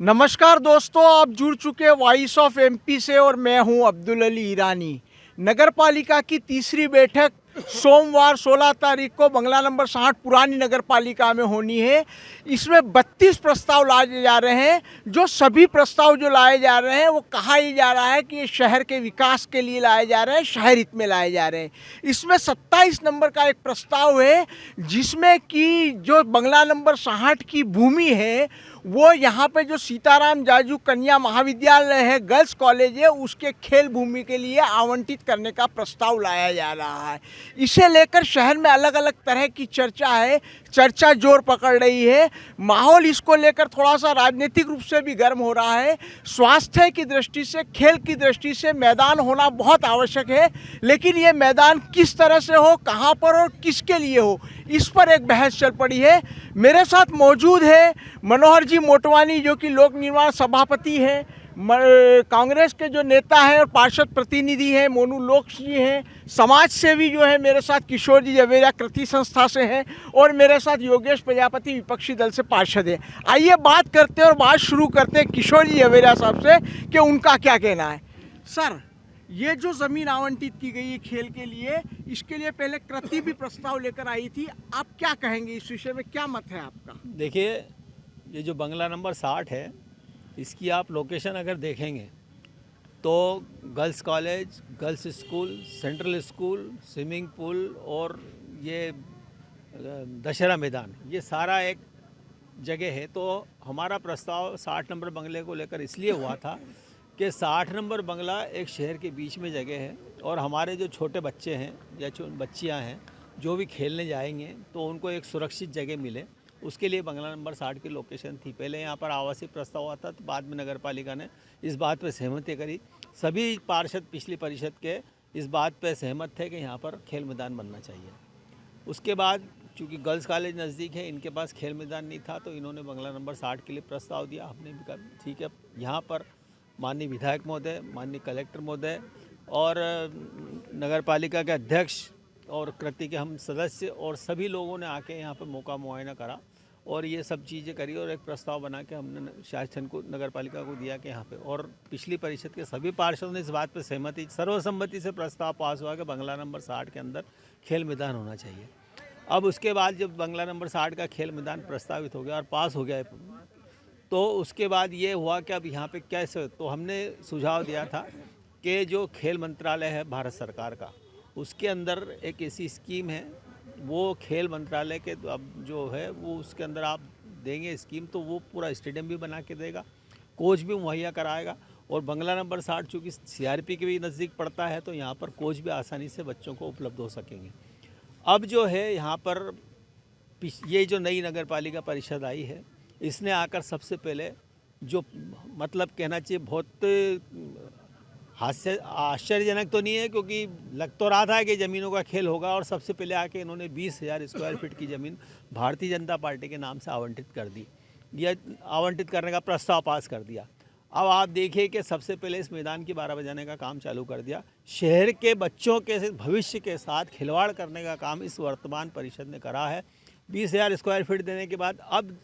नमस्कार दोस्तों, आप जुड़ चुके वॉइस ऑफ एमपी से और मैं हूं अब्दुल अली ईरानी। नगर पालिका की तीसरी बैठक सोमवार 16 तारीख को बंगला नंबर 60 पुरानी नगर पालिका में होनी है। इसमें 32 प्रस्ताव लाए जा रहे हैं। जो सभी प्रस्ताव जो लाए जा रहे हैं वो कहा ही जा रहा है कि ये शहर के विकास के लिए लाए जा रहे हैं, शहर हित में लाए जा रहे हैं। इसमें 27 नंबर का एक प्रस्ताव है जिसमें कि जो बंगला नंबर 60 की भूमि है वो यहाँ पे जो सीताराम जाजू कन्या महाविद्यालय है, गर्ल्स कॉलेज है, उसके खेल भूमि के लिए आवंटित करने का प्रस्ताव लाया जा रहा है। इसे लेकर शहर में अलग अलग तरह की चर्चा है, चर्चा जोर पकड़ रही है। माहौल इसको लेकर थोड़ा सा राजनीतिक रूप से भी गर्म हो रहा है। स्वास्थ्य की दृष्टि से, खेल की दृष्टि से मैदान होना बहुत आवश्यक है, लेकिन ये मैदान किस तरह से हो, कहाँ पर और किसके लिए हो, इस पर एक बहस चल पड़ी है। मेरे साथ मौजूद है मनोहर जी मोटवानी, जो कि लोक निर्माण सभापति हैं, कांग्रेस के जो नेता हैं और पार्षद प्रतिनिधि हैं मोनू लोक जी हैं, समाज सेवी जो है मेरे साथ किशोर जी जवेरा कृति संस्था से हैं, और मेरे साथ योगेश प्रजापति विपक्षी दल से पार्षद हैं। आइए बात करते हैं और बात शुरू करते हैं किशोर जी जवेरा साहब से कि उनका क्या कहना है। सर, ये जो ज़मीन आवंटित की गई है खेल के लिए, इसके लिए पहले कृति भी प्रस्ताव लेकर आई थी। आप क्या कहेंगे इस विषय में, क्या मत है आपका? देखिए, ये जो बंगला नंबर 60 है, इसकी आप लोकेशन अगर देखेंगे तो girls college, girls school, central school, swimming pool और ये दशहरा मैदान, ये सारा एक जगह है। तो हमारा प्रस्ताव 60 नंबर बंगले को लेकर इसलिए हुआ था कि 60 नंबर बंगला एक शहर के बीच में जगह है, और हमारे जो छोटे बच्चे हैं या बच्चियां हैं जो भी खेलने जाएंगे तो उनको एक सुरक्षित जगह मिले, उसके लिए बंगला नंबर 60 की लोकेशन थी। पहले यहाँ पर आवासीय प्रस्ताव हुआ था, तो बाद में नगर पालिका ने इस बात पर सहमति करी। सभी पार्षद पिछली परिषद के इस बात पर सहमत थे कि यहाँ पर खेल मैदान बनना चाहिए। उसके बाद चूँकि गर्ल्स कॉलेज नज़दीक है, इनके पास खेल मैदान नहीं था, तो इन्होंने बंगला नंबर 60 के लिए प्रस्ताव दिया। हमने भी कहा ठीक है। यहाँ पर माननीय विधायक महोदय, माननीय कलेक्टर महोदय और नगर पालिका के अध्यक्ष और कृति के हम सदस्य और सभी लोगों ने आके यहाँ पर मौका मुआयना करा और ये सब चीज़ें करी, और एक प्रस्ताव बना के हमने शासन को, नगर पालिका को दिया कि यहाँ पे, और पिछली परिषद के सभी पार्षदों ने इस बात पर सहमति, सर्वसम्मति से प्रस्ताव पास हुआ कि बंगला नंबर 60 के अंदर खेल मैदान होना चाहिए। अब उसके बाद जब बंगला नंबर 60 का खेल मैदान प्रस्तावित हो गया और पास हो गया, तो उसके बाद ये हुआ कि अब यहाँ पे कैसे, तो हमने सुझाव दिया था कि जो खेल मंत्रालय है भारत सरकार का, उसके अंदर एक ऐसी स्कीम है, वो खेल मंत्रालय के अब जो है वो उसके अंदर आप देंगे स्कीम, तो वो पूरा स्टेडियम भी बना के देगा, कोच भी मुहैया कराएगा, और बंगला नंबर 60 चूँकि सीआरपी के भी नज़दीक पड़ता है, तो यहाँ पर कोच भी आसानी से बच्चों को उपलब्ध हो सकेंगे। अब जो है यहाँ पर ये जो नई नगर पालिका परिषद आई है, इसने आकर सबसे पहले जो मतलब कहना चाहिए बहुत आश्चर्यजनक तो नहीं है, क्योंकि लग तो रहा था कि ज़मीनों का खेल होगा, और सबसे पहले आके इन्होंने 20,000 स्क्वायर फीट की ज़मीन भारतीय जनता पार्टी के नाम से आवंटित कर दी, या आवंटित करने का प्रस्ताव पास कर दिया। अब आप देखिए कि सबसे पहले इस मैदान की 12 बजाने का काम चालू कर दिया। शहर के बच्चों के भविष्य के साथ खिलवाड़ करने का काम इस वर्तमान परिषद ने करा है। 20,000 स्क्वायर फीट देने के बाद अब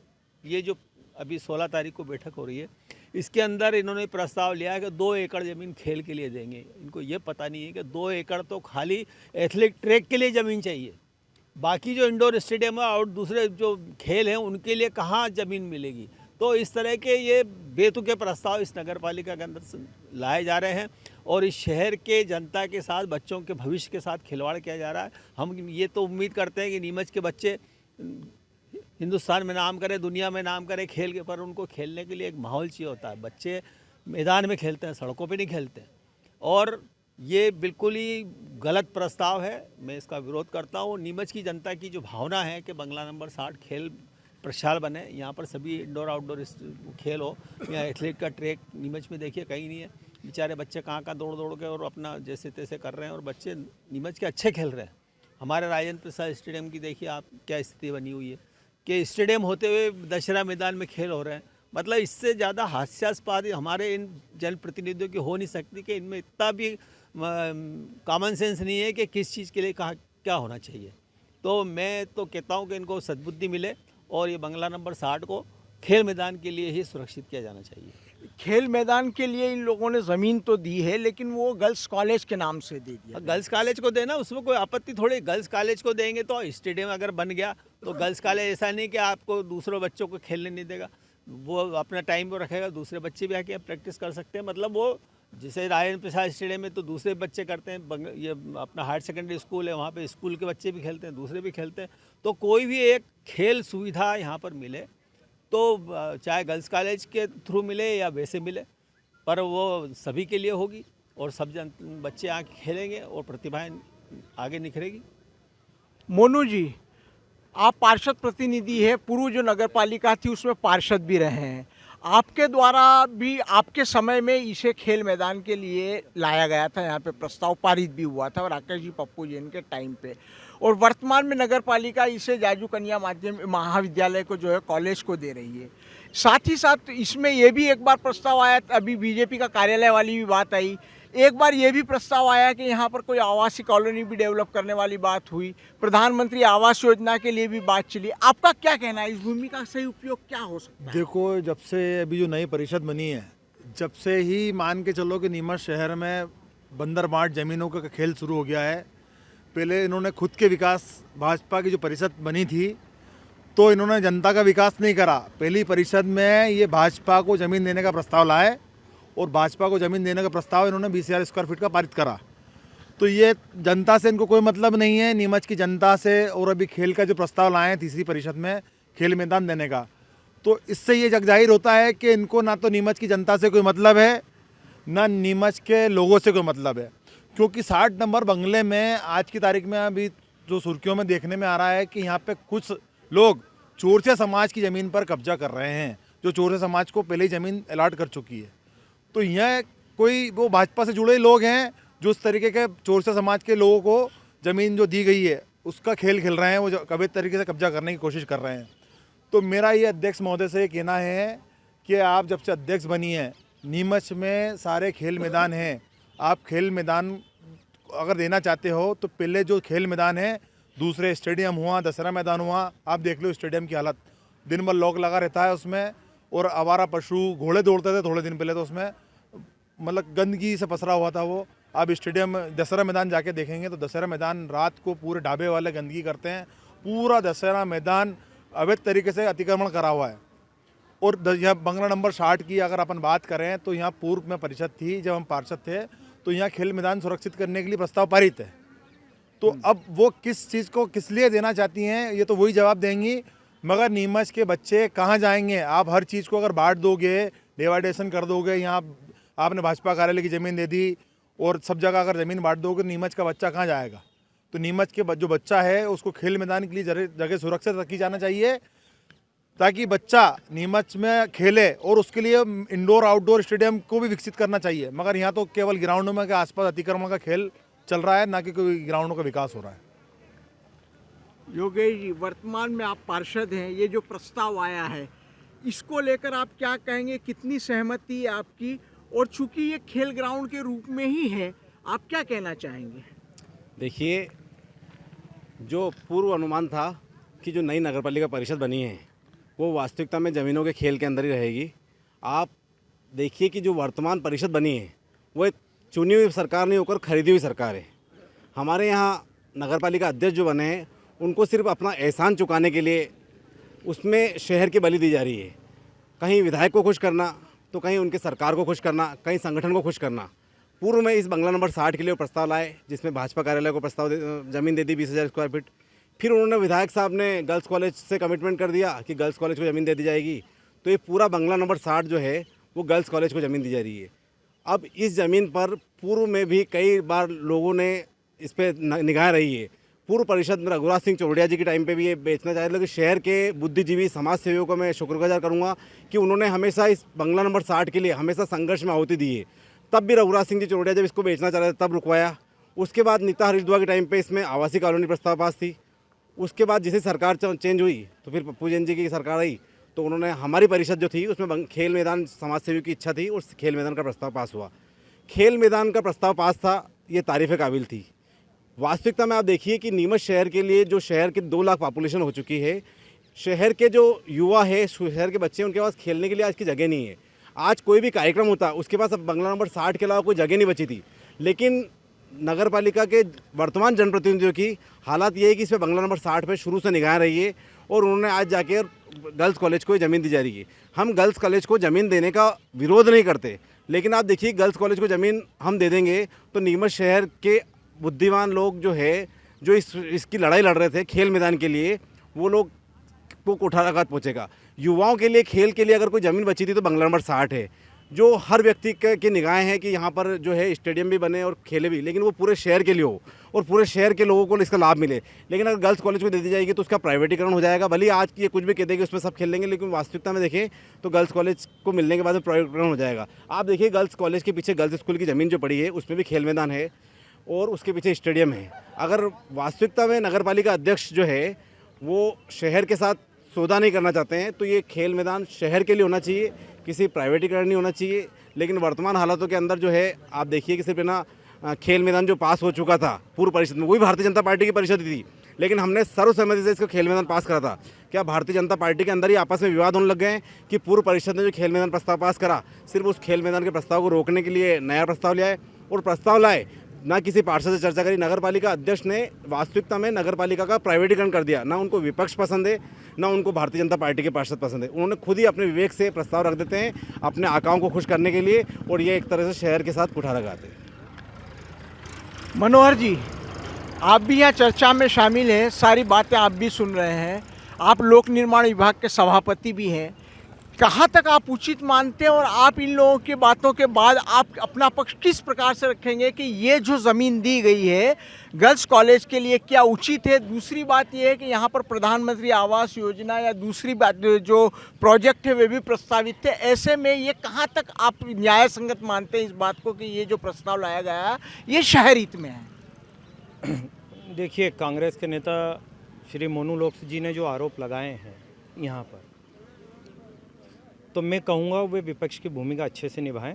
ये जो अभी 16 तारीख को बैठक हो रही है, इसके अंदर इन्होंने प्रस्ताव लिया है कि 2 एकड़ ज़मीन खेल के लिए देंगे। इनको ये पता नहीं है कि 2 एकड़ तो खाली एथलेटिक ट्रैक के लिए ज़मीन चाहिए, बाकी जो इंडोर स्टेडियम है और दूसरे जो खेल हैं उनके लिए कहाँ ज़मीन मिलेगी। तो इस तरह के ये बेतुके प्रस्ताव इस नगर पालिका के अंदर लाए जा रहे हैं, और इस शहर के जनता के साथ, बच्चों के भविष्य के साथ खिलवाड़ किया जा रहा है। हम ये तो उम्मीद करते हैं कि नीमच के बच्चे हिंदुस्तान में नाम करें, दुनिया में नाम करें खेल के, पर उनको खेलने के लिए एक माहौल चाहिए होता है। बच्चे मैदान में खेलते हैं, सड़कों पे नहीं खेलते, और ये बिल्कुल ही गलत प्रस्ताव है। मैं इसका विरोध करता हूँ। नीमच की जनता की जो भावना है कि बंगला नंबर 60 खेल प्रशाल बने, यहाँ पर सभी इंडोर आउटडोर खेल हो, या एथलीट का ट्रैक नीमच में देखिए कहीं नहीं है। बेचारे बच्चे कहाँ दौड़ दौड़ के और अपना जैसे तैसे कर रहे हैं, और बच्चे नीमच के अच्छे खेल रहे हैं। हमारे राजेंद्र प्रसाद स्टेडियम की देखिए आप क्या स्थिति बनी हुई है कि स्टेडियम होते हुए दशहरा मैदान में खेल हो रहे हैं। मतलब इससे ज़्यादा हास्यास्पद हमारे इन जनप्रतिनिधियों की हो नहीं सकती कि इनमें इतना भी कॉमन सेंस नहीं है कि किस चीज़ के लिए कहाँ क्या होना चाहिए। तो मैं तो कहता हूँ कि इनको सद्बुद्धि मिले और ये बंगला नंबर 60 को खेल मैदान के लिए ही सुरक्षित किया जाना चाहिए। खेल मैदान के लिए इन लोगों ने ज़मीन तो दी है, लेकिन वो गर्ल्स कॉलेज के नाम से दे दिया। गर्ल्स कॉलेज को देना, उसमें कोई आपत्ति थोड़ी। गर्ल्स कॉलेज को देंगे तो स्टेडियम अगर बन गया तो गर्ल्स कॉलेज ऐसा नहीं कि आपको दूसरों बच्चों को खेलने नहीं देगा, वो अपना टाइम वो रखेगा, दूसरे बच्चे भी आके प्रैक्टिस कर सकते हैं। मतलब वो जैसे राजेंद्र प्रसाद स्टेडियम में तो दूसरे बच्चे करते हैं, ये अपना हायर सेकेंडरी स्कूल है, वहाँ पे स्कूल के बच्चे भी खेलते हैं, दूसरे भी खेलते हैं। तो कोई भी एक खेल सुविधा यहाँ पर मिले तो चाहे गर्ल्स कॉलेज के थ्रू मिले या वैसे मिले, पर वो सभी के लिए होगी और सब बच्चे आके खेलेंगे और प्रतिभाएं आगे निखरेगी। मोनू जी, आप पार्षद प्रतिनिधि है, पूर्व जो नगर पालिका थी उसमें पार्षद भी रहे हैं। आपके द्वारा भी आपके समय में इसे खेल मैदान के लिए लाया गया था, यहाँ पे प्रस्ताव पारित भी हुआ था, और राकेश जी पप्पू जी इनके टाइम पे। और वर्तमान में नगर पालिका इसे जाजू कन्या माध्यम महाविद्यालय को जो है कॉलेज को दे रही है। साथ ही साथ इसमें ये भी एक बार प्रस्ताव आया, अभी बीजेपी का कार्यालय वाली भी बात आई, एक बार ये भी प्रस्ताव आया कि यहाँ पर कोई आवासीय कॉलोनी भी डेवलप करने वाली बात हुई, प्रधानमंत्री आवास योजना के लिए भी बात चली। आपका क्या कहना है, इस भूमि का सही उपयोग क्या हो सकता है? देखो, जब से अभी जो नई परिषद बनी है, जब से ही मान के चलो कि नीमच शहर में बंदर बांट जमीनों का खेल शुरू हो गया है। पहले इन्होंने खुद के विकास, भाजपा की जो परिषद बनी थी तो इन्होंने जनता का विकास नहीं करा। पहली परिषद में ये भाजपा को ज़मीन देने का प्रस्ताव लाए और भाजपा को ज़मीन देने का प्रस्ताव इन्होंने 20,000 स्क्वायर फीट का पारित करा। तो ये जनता से इनको कोई मतलब नहीं है, नीमच की जनता से। और अभी खेल का जो प्रस्ताव लाए हैं तीसरी परिषद में खेल मैदान देने का, तो इससे ये जग जाहिर होता है कि इनको ना तो नीमच की जनता से कोई मतलब है, ना नीमच के लोगों से कोई मतलब है। क्योंकि 60 नंबर बंगले में आज की तारीख में अभी जो सुर्खियों में देखने में आ रहा है कि यहाँ पे कुछ लोग चोरसिया समाज की ज़मीन पर कब्जा कर रहे हैं, जो चोरसिया समाज को पहले ही ज़मीन अलॉट कर चुकी है। तो यह कोई वो भाजपा से जुड़े लोग हैं जो उस तरीके के चोरसिया समाज के लोगों को ज़मीन जो दी गई है उसका खेल खेल रहे हैं, वो अवैध तरीके से कब्जा करने की कोशिश कर रहे हैं। तो मेरा ये अध्यक्ष महोदय से ये कहना है कि आप जब से अध्यक्ष बनी है, नीमच में सारे खेल मैदान हैं, आप खेल मैदान अगर देना चाहते हो तो पहले जो खेल मैदान है, दूसरे स्टेडियम हुआ, दशहरा मैदान हुआ, आप देख लो स्टेडियम की हालत, दिन भर लॉक लगा रहता है उसमें, और आवारा पशु घोड़े दौड़ते थे थोड़े दिन पहले, तो उसमें मतलब गंदगी से पसरा हुआ था वो। आप स्टेडियम दशहरा मैदान जाके देखेंगे तो दशहरा मैदान रात को पूरे ढाबे वाले गंदगी करते हैं, पूरा दशहरा मैदान अवैध तरीके से अतिक्रमण करा हुआ है। और यह बंगला नंबर 60 की अगर अपन बात करें तो यहाँ पूर्व में परिषद थी, जब हम पार्षद थे तो यहाँ खेल मैदान सुरक्षित करने के लिए प्रस्ताव पारित है। तो अब वो किस चीज़ को किस लिए देना चाहती हैं ये तो वही जवाब देंगी, मगर नीमच के बच्चे कहाँ जाएंगे? आप हर चीज़ को अगर बांट दोगे, डिवाइडेशन कर दोगे, यहाँ आपने भाजपा कार्यालय की ज़मीन दे दी और सब जगह अगर ज़मीन बांट दोगे, नीमच का बच्चा कहाँ जाएगा? तो नीमच के जो बच्चा है उसको खेल मैदान के लिए जगह सुरक्षित रखी जाना चाहिए, ताकि बच्चा नीमच में खेले, और उसके लिए इंडोर आउटडोर स्टेडियम को भी विकसित करना चाहिए। मगर यहाँ तो केवल ग्राउंडों में के आसपास अतिक्रमण का खेल चल रहा है, ना कि कोई ग्राउंडों का विकास हो रहा है। योगेश जी, वर्तमान में आप पार्षद हैं, ये जो प्रस्ताव आया है इसको लेकर आप क्या कहेंगे, कितनी सहमति है आपकी? और चूंकि ये खेल ग्राउंड के रूप में ही है, आप क्या कहना चाहेंगे? देखिए, जो पूर्व अनुमान था कि जो नई नगरपालिका परिषद बनी है वो वास्तविकता में ज़मीनों के खेल के अंदर ही रहेगी। आप देखिए कि जो वर्तमान परिषद बनी है वो एक चुनी हुई सरकार नहीं होकर खरीदी हुई सरकार है। हमारे यहाँ नगरपालिका अध्यक्ष जो बने हैं उनको सिर्फ अपना एहसान चुकाने के लिए उसमें शहर की बलि दी जा रही है। कहीं विधायक को खुश करना तो कहीं उनके सरकार को खुश करना, कहीं संगठन को खुश करना। पूर्व में इस बंगला नंबर 60 के लिए प्रस्ताव लाए, जिसमें भाजपा कार्यालय को प्रस्ताव ज़मीन दे दी 20,000 स्क्वायर फीट। फिर उन्होंने विधायक साहब ने गर्ल्स कॉलेज से कमिटमेंट कर दिया कि गर्ल्स कॉलेज को ज़मीन दे दी जाएगी। तो ये पूरा बंगला नंबर 60 जो है वो गर्ल्स कॉलेज को ज़मीन दी जा रही है। अब इस ज़मीन पर पूर्व में भी कई बार लोगों ने इस पर निगाह रही है। पूर्व परिषद में रघुराज सिंह चौड़िया जी के टाइम पे भी ये बेचना चाह रहे, लेकिन शहर के बुद्धिजीवी समाज सेवियों को मैं शुक्रगुजार करूँगा कि उन्होंने हमेशा इस बंगला नंबर 60 के लिए हमेशा संघर्ष में आहुति दी है। तब भी रघुराज सिंह जी चौड़िया जब इसको बेचना चाह रहे थे तब रुकवाया। उसके बाद नीता हरिद्वार के टाइम पे इसमें आवासीय कॉलोनी प्रस्ताव पास थी। उसके बाद जैसे सरकार चेंज हुई तो फिर पप्पू जैन जी की सरकार आई तो उन्होंने हमारी परिषद जो थी उसमें खेल मैदान समाज सेवी की इच्छा थी, उस खेल मैदान का प्रस्ताव पास हुआ। खेल मैदान का प्रस्ताव पास था, ये तारीफ़ काबिल थी। वास्तविकता में आप देखिए कि नीमच शहर के लिए, जो शहर की 2 लाख पॉपुलेशन हो चुकी है, शहर के जो युवा है, शहर के बच्चे, उनके पास खेलने के लिए आज की जगह नहीं है। आज कोई भी कार्यक्रम होता उसके पास अब बंगला नंबर 60 के अलावा कोई जगह नहीं बची थी। लेकिन नगर पालिका के वर्तमान जनप्रतिनिधियों की हालात ये है कि इस पर बंगला नंबर 60 पे शुरू से निगाह रही है और उन्होंने आज जाके गर्ल्स कॉलेज को ज़मीन दी जा रही है। हम गर्ल्स कॉलेज को ज़मीन देने का विरोध नहीं करते, लेकिन आप देखिए गर्ल्स कॉलेज को ज़मीन हम दे देंगे तो नीमच शहर के बुद्धिमान लोग जो है, जो इसकी लड़ाई लड़ रहे थे खेल मैदान के लिए, वो लोग को कुठाराघात पहुँचेगा। युवाओं के लिए, खेल के लिए अगर कोई ज़मीन बची थी तो बंगला नंबर 60 है, जो हर व्यक्ति की निगाहें हैं कि यहाँ पर जो है स्टेडियम भी बने और खेले भी, लेकिन वो पूरे शहर के लिए हो और पूरे शहर के लोगों को इसका लाभ मिले। लेकिन अगर गर्ल्स कॉलेज को दे दी जाएगी तो उसका प्राइवेटीकरण हो जाएगा। भले आज की ये कुछ भी कह देगी उसमें सब खेल लेंगे, लेकिन वास्तविकता में देखें तो गर्ल्स कॉलेज को मिलने के बाद में प्राइवेटीकरण हो जाएगा। आप देखिए गर्ल्स कॉलेज के पीछे गर्ल्स स्कूल की ज़मीन जो पड़ी है उसमें भी खेल मैदान है और उसके पीछे स्टेडियम है। अगर वास्तविकता में नगर पालिका अध्यक्ष जो है वो शहर के साथ सौदा नहीं करना चाहते हैं तो ये खेल मैदान शहर के लिए होना चाहिए, किसी प्राइवेटीकरण नहीं होना चाहिए। लेकिन वर्तमान हालातों के अंदर जो है आप देखिए कि सिर्फ ना खेल मैदान जो पास हो चुका था पूर्व परिषद में, वही भारतीय जनता पार्टी की परिषद थी, लेकिन हमने सर्वसम्मति से इसको खेल मैदान पास करा था। क्या भारतीय जनता पार्टी के अंदर ही आपस में विवाद होने लग गए हैं कि पूर्व परिषद ने जो खेल मैदान प्रस्ताव पास करा, सिर्फ उस खेल मैदान के प्रस्ताव को रोकने के लिए नया प्रस्ताव लाए और प्रस्ताव लाए, ना किसी पार्षद से चर्चा करी। नगर पालिका अध्यक्ष ने वास्तविकता में नगर पालिका का प्राइवेटीकरण कर दिया। ना उनको विपक्ष पसंद है, ना उनको भारतीय जनता पार्टी के पार्षद पसंद है। उन्होंने खुद ही अपने विवेक से प्रस्ताव रख देते हैं अपने आकाओं को खुश करने के लिए, और ये एक तरह से शहर के साथ कुठारा गाते हैं। मनोहर जी, आप भी यहाँ चर्चा में शामिल हैं, सारी बातें आप भी सुन रहे हैं, आप लोक निर्माण विभाग के सभापति भी हैं। कहाँ तक आप उचित मानते हैं और आप इन लोगों की बातों के बाद आप अपना पक्ष किस प्रकार से रखेंगे कि ये जो ज़मीन दी गई है गर्ल्स कॉलेज के लिए क्या उचित है? दूसरी बात ये है कि यहाँ पर प्रधानमंत्री आवास योजना या दूसरी बात जो प्रोजेक्ट है वे भी प्रस्तावित थे। ऐसे में ये कहाँ तक आप न्याय संगत मानते हैं इस बात को कि ये जो प्रस्ताव लाया गया ये शहर हित में है? देखिए, कांग्रेस के नेता श्री मोनू लोक्स जी ने जो आरोप लगाए हैं यहाँ पर, तो मैं कहूँगा वे विपक्ष की भूमिका अच्छे से निभाएं।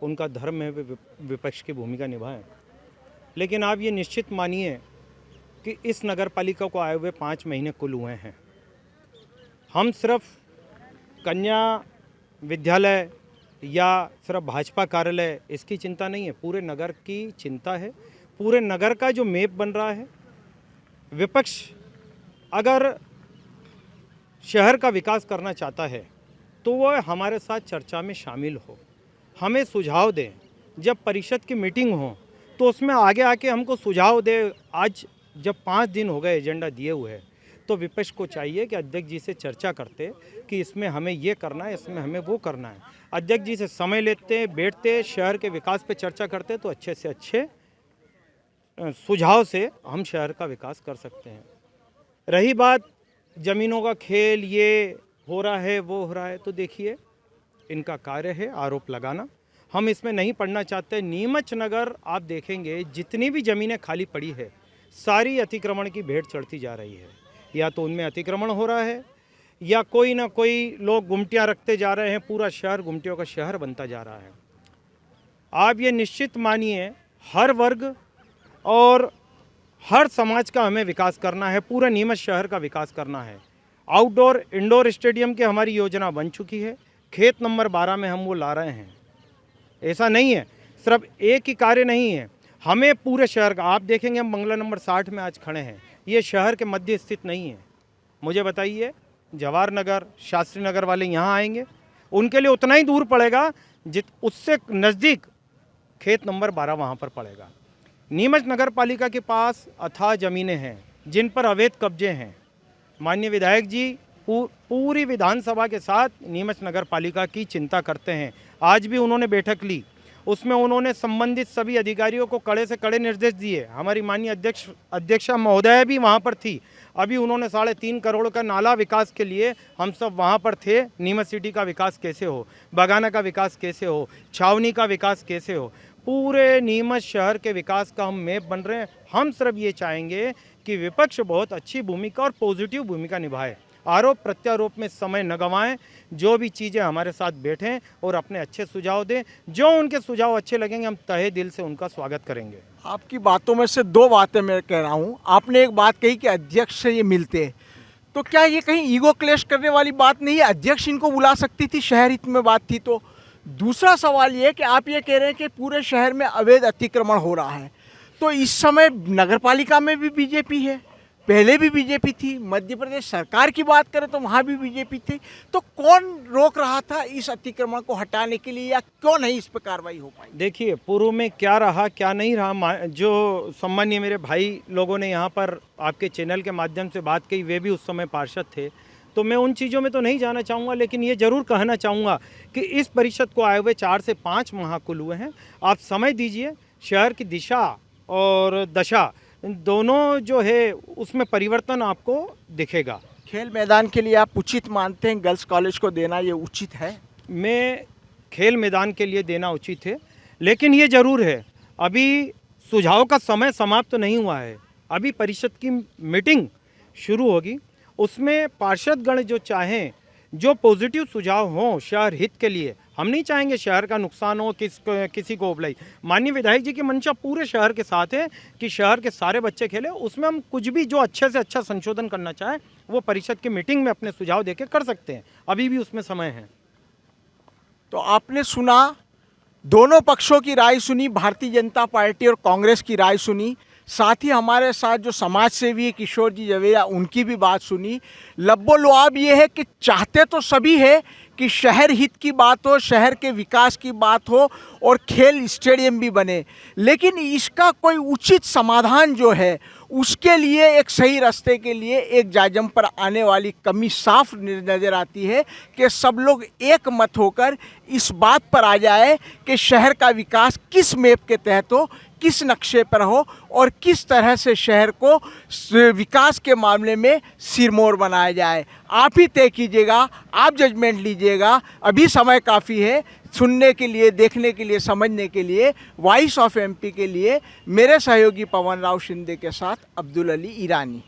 उनका धर्म है वे विपक्ष की भूमिका निभाएं। लेकिन आप ये निश्चित मानिए कि इस नगर पालिका को आए हुए 5 महीने कुल हुए हैं। हम सिर्फ कन्या विद्यालय या सिर्फ भाजपा कार्यालय इसकी चिंता नहीं है, पूरे नगर की चिंता है। पूरे नगर का जो मैप बन रहा है, विपक्ष अगर शहर का विकास करना चाहता है तो वह हमारे साथ चर्चा में शामिल हो, हमें सुझाव दें। जब परिषद की मीटिंग हो तो उसमें आगे आके हमको सुझाव दे। आज जब 5 दिन हो गए एजेंडा दिए हुए हैं, तो विपक्ष को चाहिए कि अध्यक्ष जी से चर्चा करते कि इसमें हमें ये करना है, इसमें हमें वो करना है। अध्यक्ष जी से समय लेते, बैठते, शहर के विकास पे चर्चा करते तो अच्छे से अच्छे सुझाव से हम शहर का विकास कर सकते हैं। रही बात ज़मीनों का खेल, ये हो रहा है वो हो रहा है, तो देखिए इनका कार्य है आरोप लगाना, हम इसमें नहीं पढ़ना चाहते। नीमच नगर आप देखेंगे जितनी भी ज़मीनें खाली पड़ी है सारी अतिक्रमण की भेंट चढ़ती जा रही है। या तो उनमें अतिक्रमण हो रहा है या कोई ना कोई लोग गुमटियाँ रखते जा रहे हैं, पूरा शहर गुमटियों का शहर बनता जा रहा है। आप ये निश्चित मानिए हर वर्ग और हर समाज का हमें विकास करना है, पूरा नीमच शहर का विकास करना है। आउटडोर इंडोर स्टेडियम की हमारी योजना बन चुकी है, खेत नंबर 12 में हम वो ला रहे हैं। ऐसा नहीं है, सिर्फ एक ही कार्य नहीं है, हमें पूरे शहर का, आप देखेंगे हम बंगला नंबर 60 में आज खड़े हैं, ये शहर के मध्य स्थित नहीं है। मुझे बताइए जवाहर नगर, शास्त्री नगर वाले यहाँ आएंगे, उनके लिए उतना ही दूर पड़ेगा उससे नज़दीक खेत नंबर 12 वहाँ पर पड़ेगा। नीमच नगर पालिका के पास अथाह ज़मीनें हैं जिन पर अवैध कब्जे हैं। माननीय विधायक जी पूरी विधानसभा के साथ नीमच नगर पालिका की चिंता करते हैं। आज भी उन्होंने बैठक ली, उसमें उन्होंने संबंधित सभी अधिकारियों को कड़े से कड़े निर्देश दिए। हमारी माननीय अध्यक्षा महोदया भी वहाँ पर थी। अभी उन्होंने 3.5 करोड़ का नाला विकास के लिए हम सब वहाँ पर थे। नीमच सिटी का विकास कैसे हो, बगाना का विकास कैसे हो, छावनी का विकास कैसे हो, पूरे नीमच शहर के विकास का हम मैप बन रहे हैं। हम सिर्फ ये चाहेंगे कि विपक्ष बहुत अच्छी भूमिका और पॉजिटिव भूमिका निभाए, आरोप प्रत्यारोप में समय न गंवाएं, जो भी चीज़ें हमारे साथ बैठें और अपने अच्छे सुझाव दें। जो उनके सुझाव अच्छे लगेंगे हम तहे दिल से उनका स्वागत करेंगे। आपकी बातों में से 2 बातें मैं कह रहा हूँ। आपने एक बात कही कि अध्यक्ष से ये मिलते, तो क्या ये कहीं ईगो क्लेश करने वाली बात नहीं है? अध्यक्ष इनको बुला सकती थी, शहर हित में बात थी तो। दूसरा सवाल ये कि आप ये कह रहे हैं कि पूरे शहर में अवैध अतिक्रमण हो रहा है, तो इस समय नगर पालिका में भी बीजेपी है, पहले भी बीजेपी थी, मध्य प्रदेश सरकार की बात करें तो वहाँ भी बीजेपी थी, तो कौन रोक रहा था इस अतिक्रमण को हटाने के लिए, या क्यों नहीं इस पर कार्रवाई हो पाई? देखिए, पूर्व में क्या रहा क्या नहीं रहा, जो सम्मानीय मेरे भाई लोगों ने यहाँ पर आपके चैनल के माध्यम से बात की, वे भी उस समय पार्षद थे, तो मैं उन चीज़ों में तो नहीं जाना चाहूँगा, लेकिन ये ज़रूर कहना चाहूँगा कि इस परिषद को आए हुए 4 से 5 माह कुल हुए हैं। आप समय दीजिए, शहर की दिशा और दशा दोनों जो है उसमें परिवर्तन आपको दिखेगा। खेल मैदान के लिए आप उचित मानते हैं गर्ल्स कॉलेज को देना, ये उचित है? मैं खेल मैदान के लिए देना उचित है, लेकिन ये ज़रूर है अभी सुझाव का समय समाप्त तो नहीं हुआ है। अभी परिषद की मीटिंग शुरू होगी, उसमें पार्षदगण जो चाहें, जो पॉजिटिव सुझाव हों शहर हित के लिए, हम नहीं चाहेंगे शहर का नुकसान हो, किसी को उपलाई। माननीय विधायक जी की मंशा पूरे शहर के साथ है कि शहर के सारे बच्चे खेलें, उसमें हम कुछ भी जो अच्छे से अच्छा संशोधन करना चाहें वो परिषद की मीटिंग में अपने सुझाव देके कर सकते हैं, अभी भी उसमें समय है। तो आपने सुना, दोनों पक्षों की राय सुनी, भारतीय जनता पार्टी और कांग्रेस की राय सुनी, साथ ही हमारे साथ जो समाज सेवी है किशोर जी जवेरा, उनकी भी बात सुनी। लब्बो लुआब ये है कि चाहते तो सभी है कि शहर हित की बात हो, शहर के विकास की बात हो और खेल स्टेडियम भी बने, लेकिन इसका कोई उचित समाधान जो है उसके लिए, एक सही रास्ते के लिए एक जाजम पर आने वाली कमी साफ नज़र आती है कि सब लोग एक मत होकर इस बात पर आ जाए कि शहर का विकास किस मैप के तहत हो, किस नक्शे पर हो और किस तरह से शहर को विकास के मामले में सिरमौर बनाया जाए। आप ही तय कीजिएगा, आप जजमेंट लीजिएगा। अभी समय काफ़ी है सुनने के लिए, देखने के लिए, समझने के लिए। वॉइस ऑफ एमपी के लिए मेरे सहयोगी पवन राव शिंदे के साथ अब्दुल अली ईरानी।